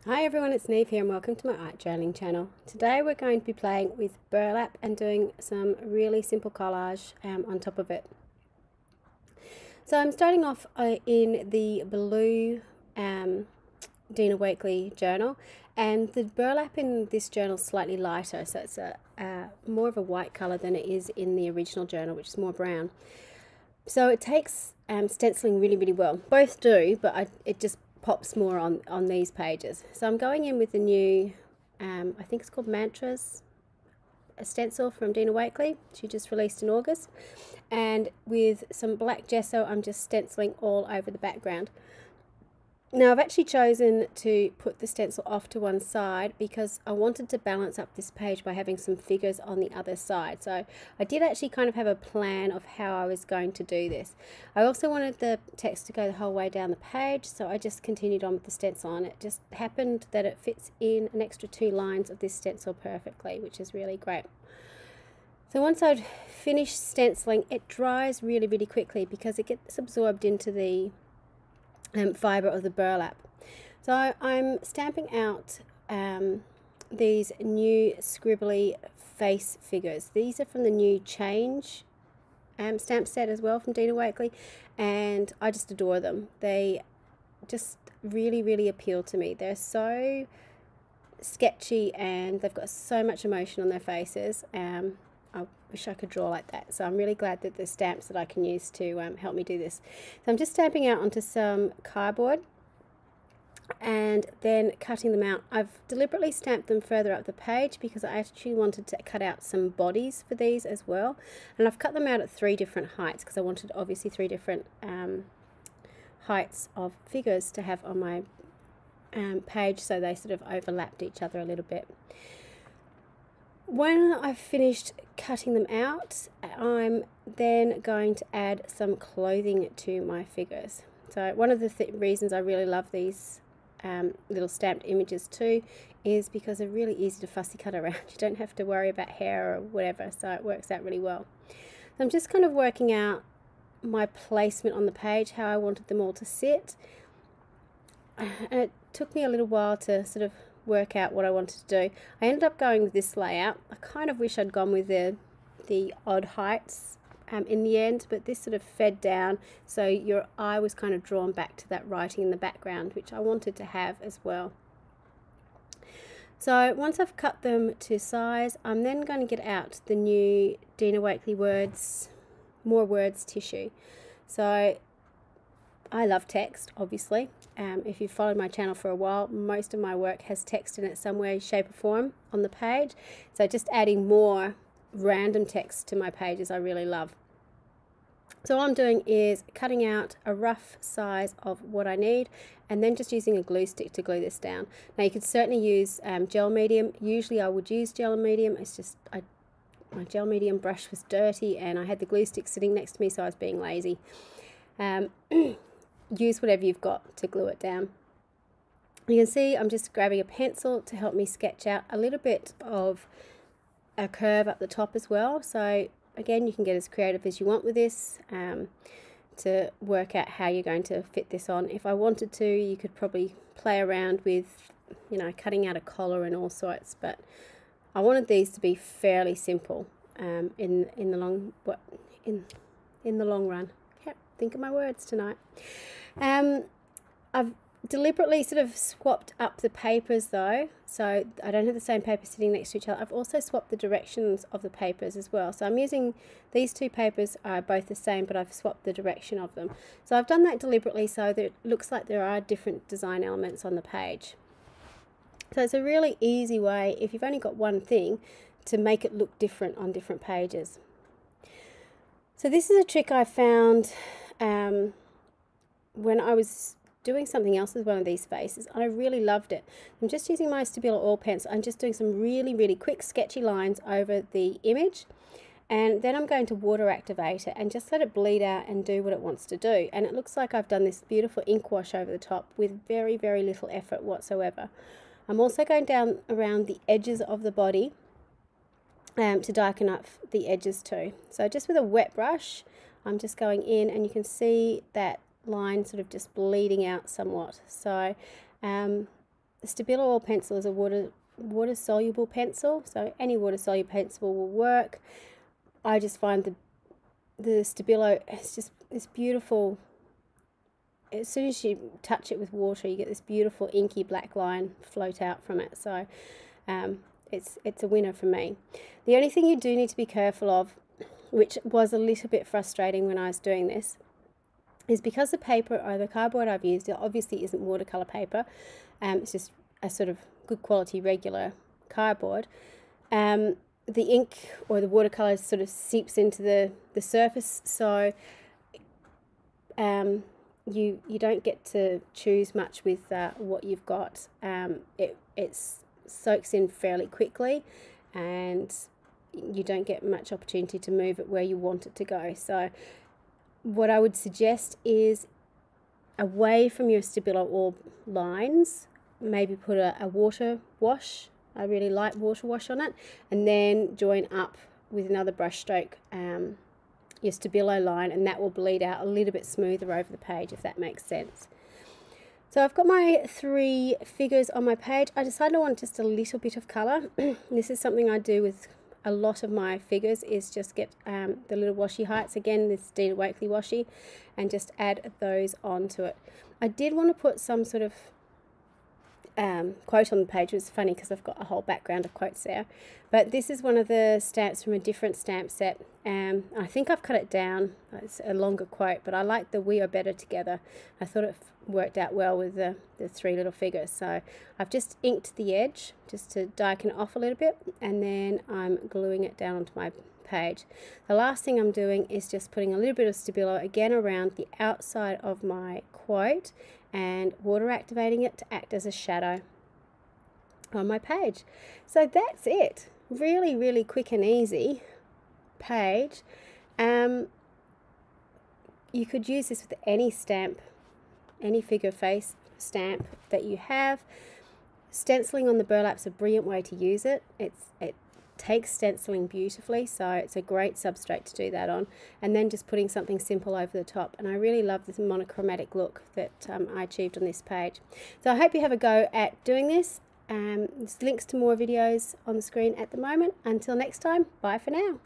Hi everyone, it's Niamh here and welcome to my art journaling channel. Today we're going to be playing with burlap and doing some really simple collage on top of it. So I'm starting off in the blue Dina Wakley journal, and the burlap in this journal is slightly lighter, so it's more of a white colour than it is in the original journal, which is more brown. So it takes stenciling really well. Both do, but it just pops more on these pages. So I'm going in with the new, I think it's called Mantras, a stencil from Dina Wakley. She just released in August. And with some black gesso, I'm just stenciling all over the background. Now I've actually chosen to put the stencil off to one side because I wanted to balance up this page by having some figures on the other side. So I did actually kind of have a plan of how I was going to do this. I also wanted the text to go the whole way down the page, so I just continued on with the stencil, and it just happened that it fits in an extra 2 lines of this stencil perfectly, which is really great. So once I'd finished stenciling, it dries really quickly because it gets absorbed into the fibre of the burlap. So I'm stamping out these new scribbly face figures. These are from the new Change stamp set as well from Dina Wakley, and I just adore them. They just really appeal to me. They're so sketchy and they've got so much emotion on their faces. I wish I could draw like that. So I'm really glad that there's stamps that I can use to help me do this. So I'm just stamping out onto some cardboard and then cutting them out. I've deliberately stamped them further up the page because I actually wanted to cut out some bodies for these as well. And I've cut them out at 3 different heights because I wanted obviously 3 different heights of figures to have on my page, so they sort of overlapped each other a little bit. When I've finished cutting them out, I'm then going to add some clothing to my figures. So one of the reasons I really love these little stamped images too is because they're really easy to fussy cut around. You don't have to worry about hair or whatever, so it works out really well. So I'm just kind of working out my placement on the page, how I wanted them all to sit. And it took me a little while to sort of work out what I wanted to do. I ended up going with this layout. I kind of wish I'd gone with the odd heights in the end, but this sort of fed down, so your eye was kind of drawn back to that writing in the background, which I wanted to have as well. So once I've cut them to size, I'm then going to get out the new Dina Wakley More Words tissue. So I love text, obviously. If you've followed my channel for a while, most of my work has text in it some way, shape or form on the page. So just adding more random text to my pages I really love. So all I'm doing is cutting out a rough size of what I need and then just using a glue stick to glue this down. Now you could certainly use gel medium. Usually I would use gel medium. It's just my gel medium brush was dirty and I had the glue stick sitting next to me, so I was being lazy. Use whatever you've got to glue it down. You can see I'm just grabbing a pencil to help me sketch out a little bit of a curve up the top as well. So again, you can get as creative as you want with this to work out how you're going to fit this on. If I wanted to, you could probably play around with, you know, cutting out a collar and all sorts, but I wanted these to be fairly simple in the long run. Can't think of my words tonight. I've deliberately sort of swapped up the papers though, so I don't have the same paper sitting next to each other. I've also swapped the directions of the papers as well. So I'm using these 2 papers are both the same, but I've swapped the direction of them. So I've done that deliberately so that it looks like there are different design elements on the page. So it's a really easy way, if you've only got one thing, to make it look different on different pages. So this is a trick I found when I was doing something else with one of these faces. I really loved it. I'm just using my Stabilo oil pencil. I'm just doing some really quick sketchy lines over the image, and then I'm going to water activate it and just let it bleed out and do what it wants to do. And it looks like I've done this beautiful ink wash over the top with very little effort whatsoever. I'm also going down around the edges of the body to darken up the edges too. So just with a wet brush, I'm just going in, and you can see that line sort of just bleeding out somewhat. So Stabilo oil pencil is a water soluble pencil, so any water soluble pencil will work. I just find the Stabilo, it's just this beautiful, as soon as you touch it with water, you get this beautiful inky black line float out from it. So it's a winner for me. The only thing you do need to be careful of, which was a little bit frustrating when I was doing this, is because the paper or the cardboard I've used, it obviously isn't watercolor paper. It's just a sort of good quality regular cardboard. The ink or the watercolor sort of seeps into the surface, so you don't get to choose much with what you've got. It soaks in fairly quickly, and you don't get much opportunity to move it where you want it to go. So what I would suggest is, away from your Stabilo oil lines, maybe put a water wash, a really light water wash on it, and then join up with another brush stroke your Stabilo line, and that will bleed out a little bit smoother over the page, if that makes sense. So I've got my 3 figures on my page. I decided I want just a little bit of colour. This is something I do with a lot of my figures, is just get the little washi heights, again this Dina Wakley washi, and just add those onto it. I did want to put some sort of quote on the page. It was funny because I've got a whole background of quotes there, but this is one of the stamps from a different stamp set. I think I've cut it down. It's a longer quote, but I like the "we are better together." I thought it worked out well with the 3 little figures, so I've just inked the edge just to darken it off a little bit, and then I'm gluing it down onto my page. The last thing I'm doing is just putting a little bit of Stabilo again around the outside of my quote and water activating it to act as a shadow on my page. So that's it. Really, really quick and easy page. You could use this with any stamp, any figure face stamp that you have. Stenciling on the burlap's a brilliant way to use it. It takes stenciling beautifully, so it's a great substrate to do that on, and then just putting something simple over the top. And I really love this monochromatic look that I achieved on this page. So I hope you have a go at doing this. There's links to more videos on the screen at the moment. Until next time, bye for now.